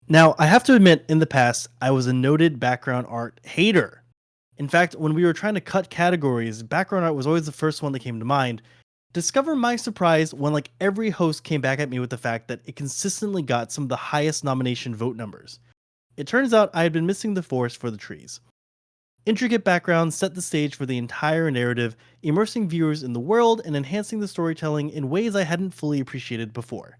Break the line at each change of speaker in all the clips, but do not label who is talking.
Now, I have to admit, in the past, I was a noted background art hater. In fact, when we were trying to cut categories, background art was always the first one that came to mind. Discover my surprise when like every host came back at me with the fact that it consistently got some of the highest nomination vote numbers. It turns out I had been missing the forest for the trees. Intricate backgrounds set the stage for the entire narrative, immersing viewers in the world and enhancing the storytelling in ways I hadn't fully appreciated before.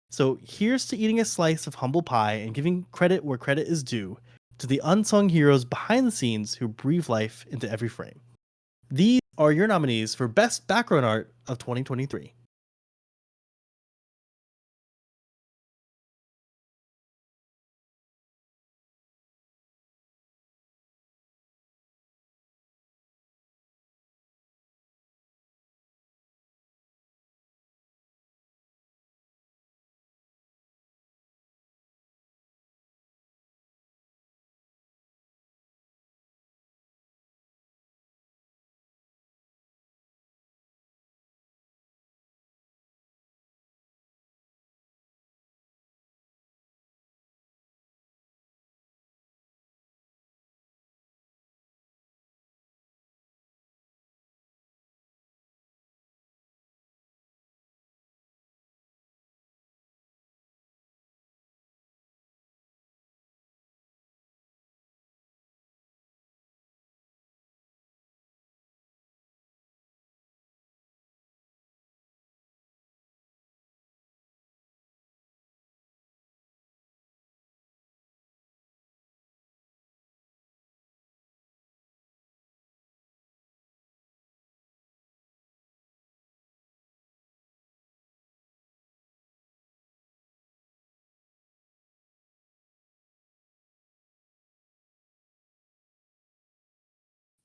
So here's to eating a slice of humble pie and giving credit where credit is due to the unsung heroes behind the scenes who breathe life into every frame. These are your nominees for Best Background Art of 2023.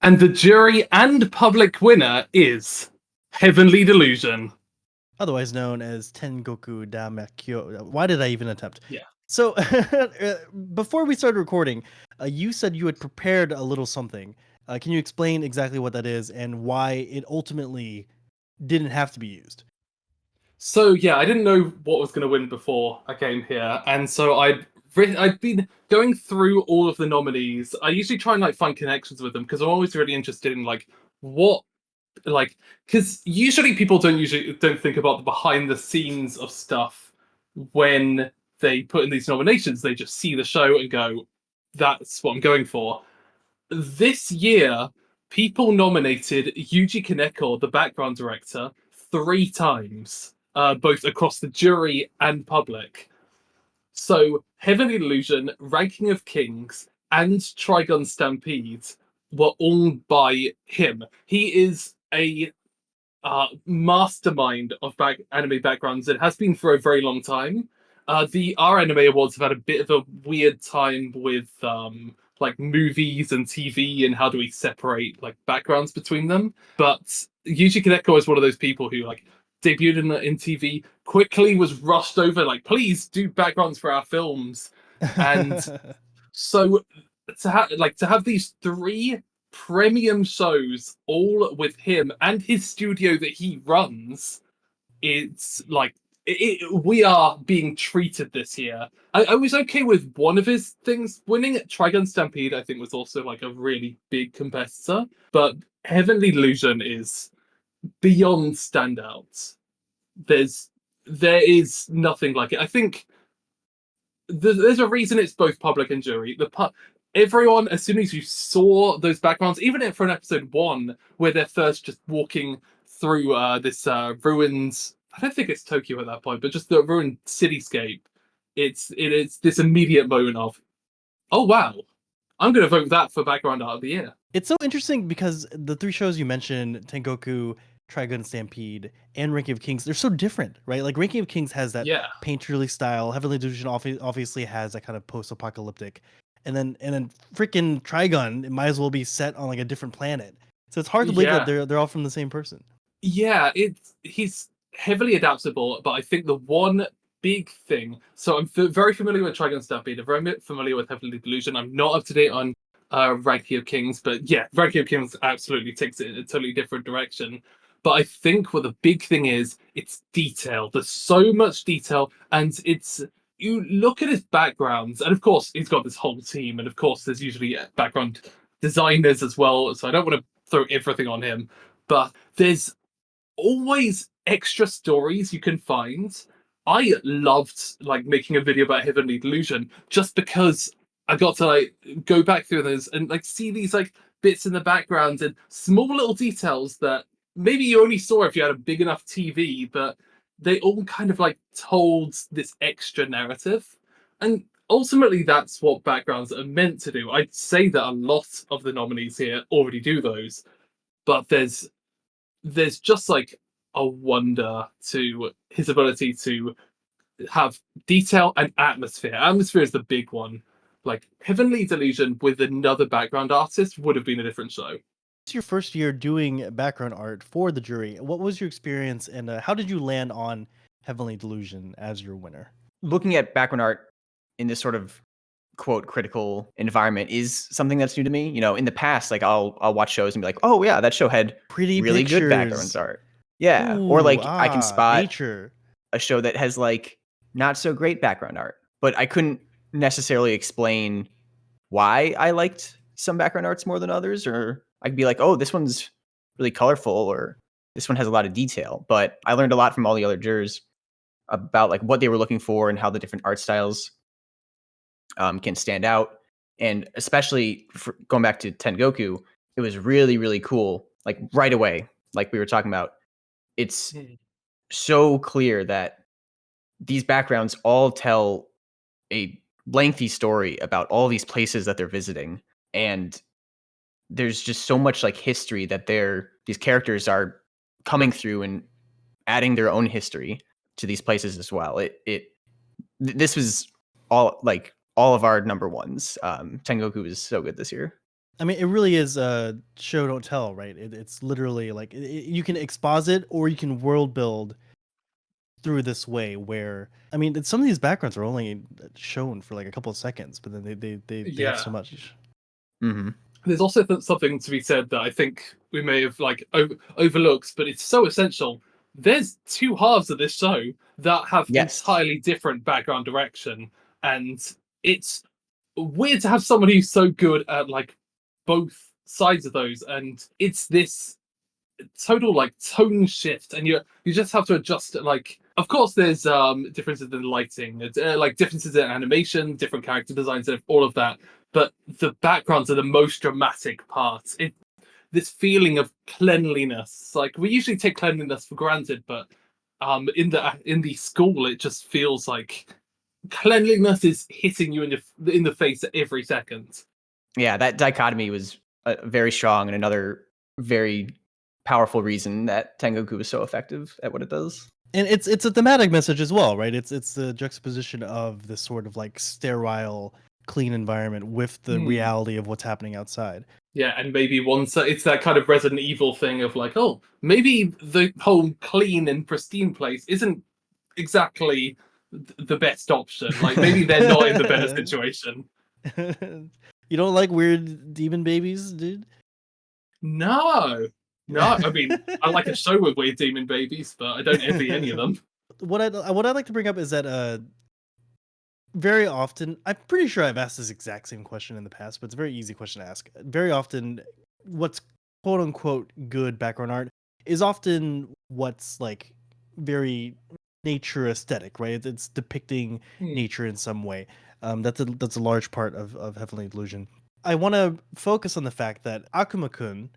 And the jury and public winner is Heavenly Delusion.
Otherwise known as Tengoku Damakyo. Why did I even attempt?
Yeah.
So, before we started recording, you said you had prepared a little something. Can you explain exactly what that is and why it ultimately didn't have to be used?
So yeah, I didn't know what was going to win before I came here, and so I'd been going through all of the nominees. I usually try and like find connections with them because I'm always really interested in like what like because usually people don't think about the behind the scenes of stuff when they put in these nominations. They just see the show and go, "That's what I'm going for." This year, people nominated Yuuji Kaneko, the background director, 3 times, both across the jury and public. So, Heavenly Illusion, Ranking of Kings, and Trigun Stampede were all by him. He is a mastermind of anime backgrounds and has been for a very long time. The R Anime Awards have had a bit of a weird time with like movies and TV and how do we separate like backgrounds between them. But Yuji Kaneko is one of those people who like debuted in TV, quickly was rushed over like please do backgrounds for our films, and so to have these three premium shows all with him and his studio that he runs, it's like we are being treated this year. I was okay with one of his things winning. Trigun Stampede, I think, was also like a really big competitor, but Heavenly Illusion is beyond standout. There is nothing like it. I think there's a reason it's both public and jury. Everyone, as soon as you saw those backgrounds, even for an episode 1 where they're first just walking through this ruins. I don't think it's Tokyo at that point, but just the ruined cityscape. It's this immediate moment of, oh wow, I'm going to vote that for background art of the year.
It's so interesting because the three shows you mentioned, Tengoku, Trigun Stampede, and Ranking of Kings, they're so different, right? Like Ranking of Kings has that
Yeah,
painterly style. Heavenly Delusion obviously has that kind of post-apocalyptic, and then freaking Trigun, it might as well be set on like a different planet. So it's hard to believe that
yeah.
they're all from the same person.
Yeah, he's heavily adaptable, but I think the one big thing. So I'm very familiar with Trigun Stampede. I'm very familiar with Heavenly Delusion. I'm not up to date on Ranking of Kings, but yeah, Ranking of Kings absolutely takes it in a totally different direction. But I think what the big thing is, it's detail. There's so much detail, and you look at his backgrounds, and of course he's got this whole team, and of course there's usually background designers as well. So I don't want to throw everything on him, but there's always extra stories you can find. I loved like making a video about Heavenly Delusion just because I got to like go back through this and like see these like bits in the background and small little details that maybe you only saw if you had a big enough TV, but they all kind of like told this extra narrative. And ultimately that's what backgrounds are meant to do. I'd say that a lot of the nominees here already do those, but there's just like a wonder to his ability to have detail and atmosphere. Atmosphere is the big one. Like Heavenly Delusion with another background artist would have been a different show.
It's your first year doing background art for the jury. What was your experience, and how did you land on Heavenly Delusion as your winner?
Looking at background art in this sort of quote critical environment is something that's new to me. You know, in the past, like I'll watch shows and be like, oh yeah, that show had
Pretty
really good background
pictures.
art. Yeah.
Ooh,
Or like I can spot
nature.
a show that has like not so great background art, but I couldn't necessarily explain why I liked some background arts more than others, or I could be like, oh, this one's really colorful, or this one has a lot of detail. But I learned a lot from all the other jurors about like what they were looking for and how the different art styles can stand out. And especially for going back to Tengoku, it was really, really cool. Like right away, like we were talking about, it's so clear that these backgrounds all tell a lengthy story about all these places that they're visiting. And there's just so much like history that these characters are coming through and adding their own history to these places as well. This was all of our number ones. Tengoku is so good this year.
I mean, it really is show don't tell, right? It's literally like you can exposit or you can world build through this way. Where I mean, some of these backgrounds are only shown for like a couple of seconds, but then they have so much.
Mm-hmm.
There's also something to be said that I think we may have like overlooked, but it's so essential. There's two halves of this show that have entirely different background direction, and it's weird to have someone who's so good at like both sides of those, and it's this total like tone shift, and you just have to adjust it. Like, of course, there's differences in lighting, like differences in animation, different character designs, and all of that. But the backgrounds are the most dramatic parts. This feeling of cleanliness. Like we usually take cleanliness for granted, but in the school, it just feels like cleanliness is hitting you in the face at every second.
Yeah, that dichotomy was very strong, and another very powerful reason that Tengoku is so effective at what it does.
And it's a thematic message as well, right? It's the juxtaposition of this sort of like sterile, clean environment with the reality of what's happening outside.
Yeah, and maybe once it's that kind of Resident Evil thing of like, oh, maybe the whole clean and pristine place isn't exactly the best option. Like maybe they're not in the better situation.
You don't like weird demon babies, dude?
No. I mean, I like a show with weird demon babies, but I don't envy any of them.
What I'd like to bring up is that very often, I'm pretty sure I've asked this exact same question in the past, but it's a very easy question to ask. Very often, what's quote unquote good background art is often what's like very nature aesthetic, right? It's depicting nature in some way. That's a large part of Heavenly Delusion. I want to focus on the fact that Akuma-kun,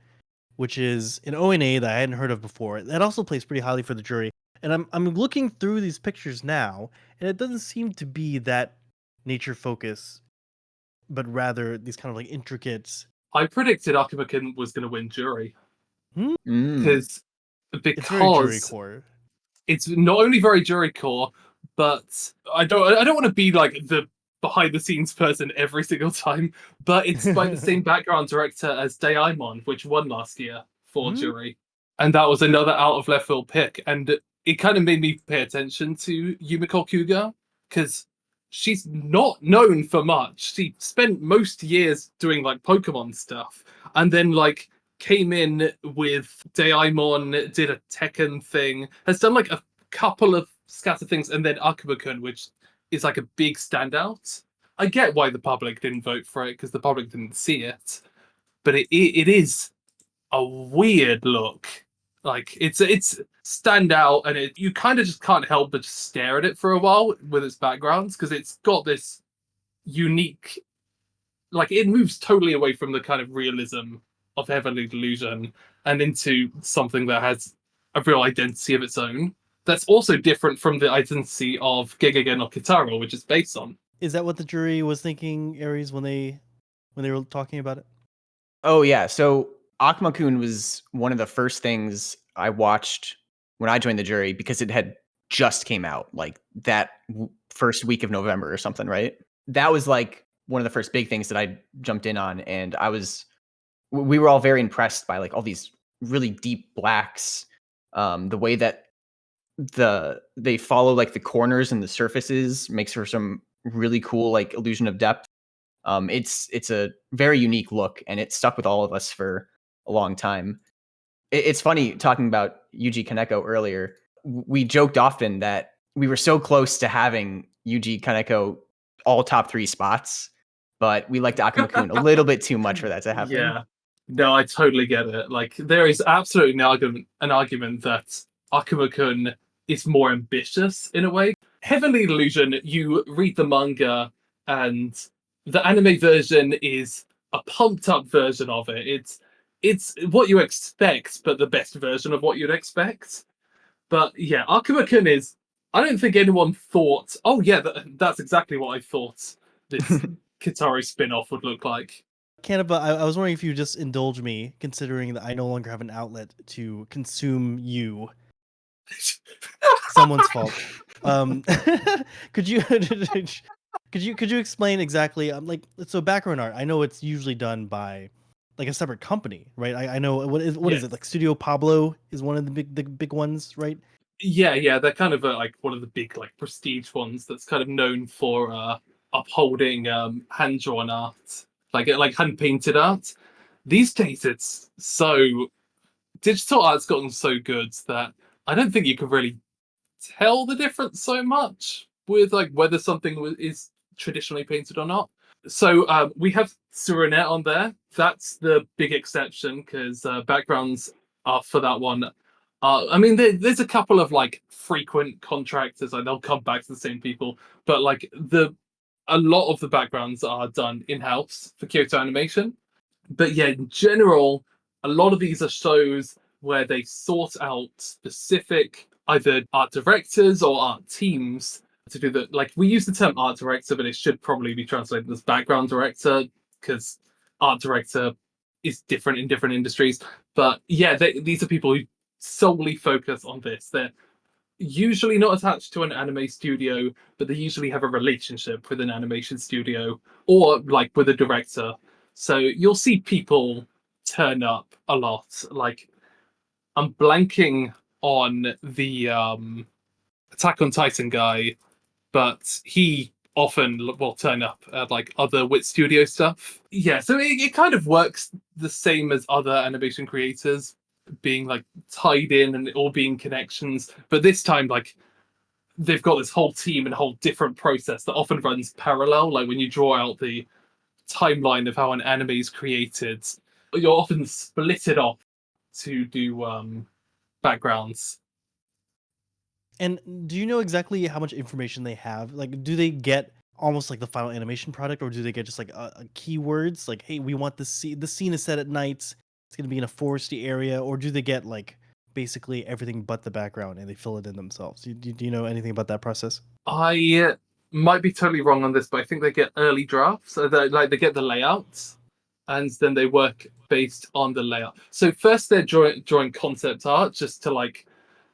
which is an ONA that I hadn't heard of before, that also plays pretty highly for the jury. And I'm looking through these pictures now, and it doesn't seem to be that nature focus, but rather these kind of like intricate.
I predicted Akuma-kun was going to win jury
It's very jury core.
It's not only very jury core, but I don't want to be like the behind the scenes person every single time. But it's by the same background director as Daimon, which won last year for jury, and that was another out of left field pick, and it kind of made me pay attention to Yumiko Kuga, because she's not known for much. She spent most years doing like Pokemon stuff, and then like came in with Daimon, did a Tekken thing, has done like a couple of scattered things, and then Akuma-kun, which is like a big standout. I get why the public didn't vote for it because the public didn't see it, but it is a weird look. Like it's standout, and you kind of just can't help but just stare at it for a while with its backgrounds because it's got this unique, like it moves totally away from the kind of realism of Heavenly Delusion and into something that has a real identity of its own. That's also different from the identity of Gegege no Kitaro, which it's based on.
Is that what the jury was thinking, Aries, when they were talking about it?
Oh yeah, so Akuma-kun was one of the first things I watched when I joined the jury because it had just came out like that first week of November or something, right? That was like one of the first big things that I jumped in on, and we were all very impressed by like all these really deep blacks, the way that they follow like the corners and the surfaces makes for some really cool like illusion of depth. It's a very unique look, and it stuck with all of us for a long time. It's funny talking about Yuuji Kaneko earlier. We joked often that we were so close to having Yuuji Kaneko all top 3 spots, but we liked Akuma-kun a little bit too much for that to happen.
Yeah. No, I totally get it. Like, there is absolutely an argument that Akuma-kun is more ambitious in a way. Heavenly Delusion, you read the manga, and the anime version is a pumped up version of it. It's what you expect, but the best version of what you'd expect. But yeah, Akuma-kun is. I don't think anyone thought, oh yeah, that's exactly what I thought this Kitari spin off would look like.
Canipa, I was wondering if you would just indulge me, considering that I no longer have an outlet to consume you. Someone's fault. Could you could you explain exactly like so background art? I know it's usually done by like a separate company, right? I know what is
Yes.
it like? Studio Pablo is one of the big ones, right?
Yeah, they're kind of like one of the big like prestige ones that's kind of known for upholding hand drawn art, like hand painted art. These days, it's so digital art's gotten so good that I don't think you can really tell the difference so much with like whether something is traditionally painted or not. So we have Surunet on there. That's the big exception because backgrounds are for that one. I mean, there's a couple of like frequent contractors, like they'll come back to the same people, but like a lot of the backgrounds are done in house for Kyoto Animation. But yeah, in general, a lot of these are shows where they sort out specific either art directors or art teams to do the like we use the term art director, but it should probably be translated as background director because art director is different in different industries. But yeah, these are people who solely focus on this. They're usually not attached to an anime studio, but they usually have a relationship with an animation studio or like with a director. So you'll see people turn up a lot. Like I'm blanking on the Attack on Titan guy, but he often will turn up at like other Wit Studio stuff. Yeah, so it kind of works the same as other animation creators being like tied in and all being connections. But this time, like they've got this whole team and a whole different process that often runs parallel. Like when you draw out the timeline of how an anime is created, you're often split it off to do backgrounds.
And do you know exactly how much information they have? Like, do they get almost like the final animation product, or do they get just like keywords? Like, hey, we want the scene is set at night. It's gonna be in a foresty area, or do they get like basically everything but the background and they fill it in themselves? Do you know anything about that process?
I might be totally wrong on this, but I think they get early drafts. So they get the layouts, and then they work based on the layout. So first they're drawing concept art just to like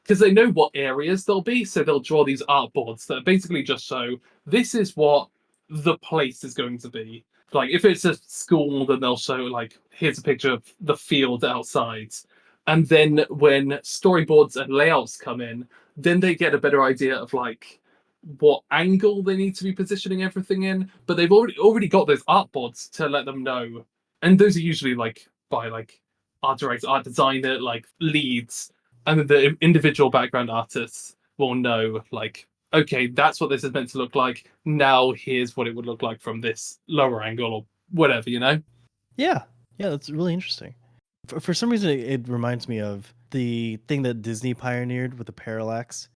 because they know what areas they'll be, so they'll draw these art boards that basically just show this is what the place is going to be. Like if it's a school, then they'll show like here's a picture of the field outside. And then when storyboards and layouts come in, then they get a better idea of like what angle they need to be positioning everything in. But they've already got those art boards to let them know. And those are usually like by like art director, art designer, like leads, and then the individual background artists will know like okay, that's what this is meant to look like. Now here's what it would look like from this lower angle or whatever, you know?
Yeah, yeah, that's really interesting. For some reason, it reminds me of the thing that Disney pioneered with the parallax.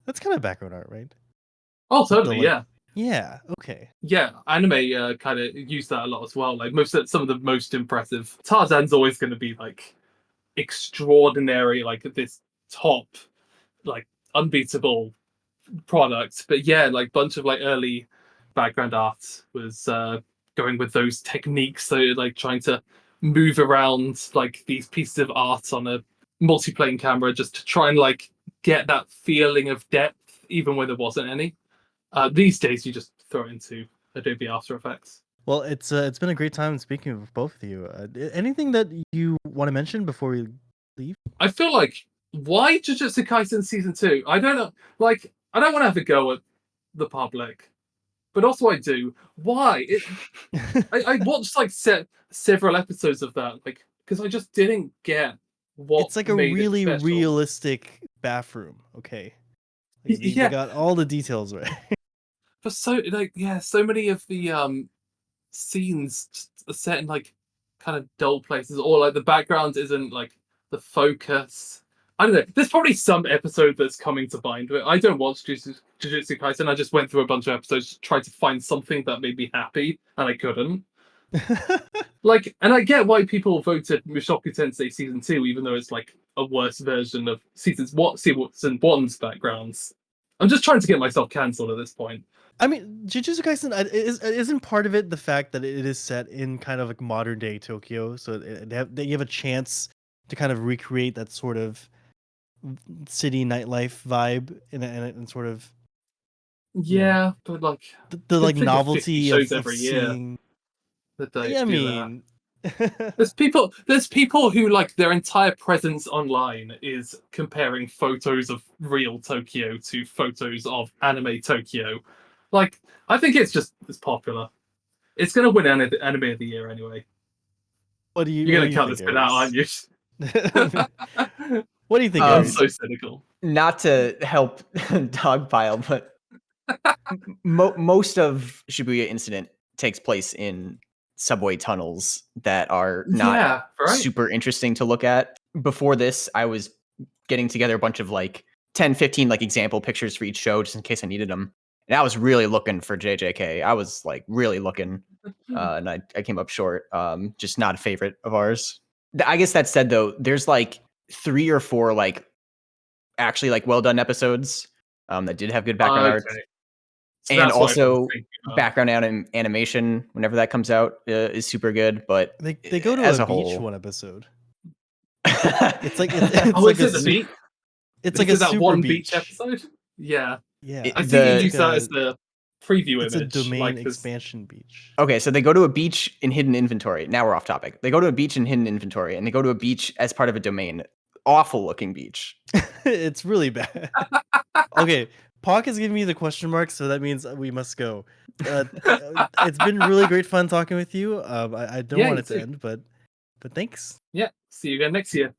That's kind of background art, right?
Oh,
The
totally,
like,
yeah.
yeah, okay.
Yeah, anime kind of use that a lot as well. Like some of the most impressive. Tarzan's always going to be like extraordinary, like this top, like unbeatable product. But yeah, like bunch of like early background art was going with those techniques. So like trying to move around like these pieces of art on a multi-plane camera just to try and like get that feeling of depth, even when there wasn't any. These days, you just throw it into Adobe After Effects.
Well, it's been a great time speaking with both of you. Anything that you want to mention before we leave?
I feel like why Jujutsu Kaisen season 2? I don't know. Like, I don't want to have a go at the public, but also I do. Why? I watched like several episodes of that, like because I just didn't get what
It's like a
made it
really
special.
realistic bathroom. Okay, like, they
Yeah,
got all the details right.
but so like yeah, so many of the scenes just are set in like kind of dull places, or like the background isn't like the focus. I don't know. There's probably some episode that's coming to mind, but I don't watch Jujutsu Kaisen. I just went through a bunch of episodes to try to find something that made me happy, and I couldn't. Like, and I get why people voted Mushoku Tensei season 2, even though it's like a worse version of season one's backgrounds. I'm just trying to get myself cancelled at this point.
I mean, Jujutsu Kaisen isn't part of it the fact that it is set in kind of like modern day Tokyo, so they have a chance to kind of recreate that sort of city nightlife vibe and sort of
Yeah, but like
the
I
like
think of 50
novelty
shows
of
every year
seeing.
that don't
I
do that.
mean,
There's people who like their entire presence online is comparing photos of real Tokyo to photos of anime Tokyo. Like, I think it's popular. It's gonna win anime of the year anyway.
what do you
You're
what do
gonna
you
cut
think,
this bit out, aren't
Aries?
you?
What do you think,
I'm
Um,
Aries?
so cynical.
Not to help dogpile, but most of Shibuya incident takes place in subway tunnels that are not
Yeah, right.
super interesting to look at. Before this, I was getting together a bunch of like 10, 15 like example pictures for each show just in case I needed them. And I was really looking for JJK. I was like really looking, and I came up short. Just not a favorite of ours. I guess that said, though, there's like 3 or 4 like actually like well done episodes that did have good background art,
Okay, so
and
that's what I was
also
thinking about.
background animation whenever that comes out is super good. But
They go to
as
a
a
beach
whole,
one episode. It's like it's
Oh,
like
is it the beach?
it's like
Is
a
it that
super
one beach
beach.
episode? Yeah,
Yeah,
I think you
it's
the
like
use that as
a
the preview
it's a
image.
domain
Like this.
expansion beach.
okay, so they go to a beach in hidden inventory. Now we're off topic. They go to a beach in hidden inventory, and they go to a beach as part of a domain. Awful looking beach.
It's really bad. Okay, Pock is giving me the question mark, so that means we must go. It's been really great fun talking with you. I don't
Yeah,
want
you
it to
too.
end, but thanks.
Yeah, see you again next year.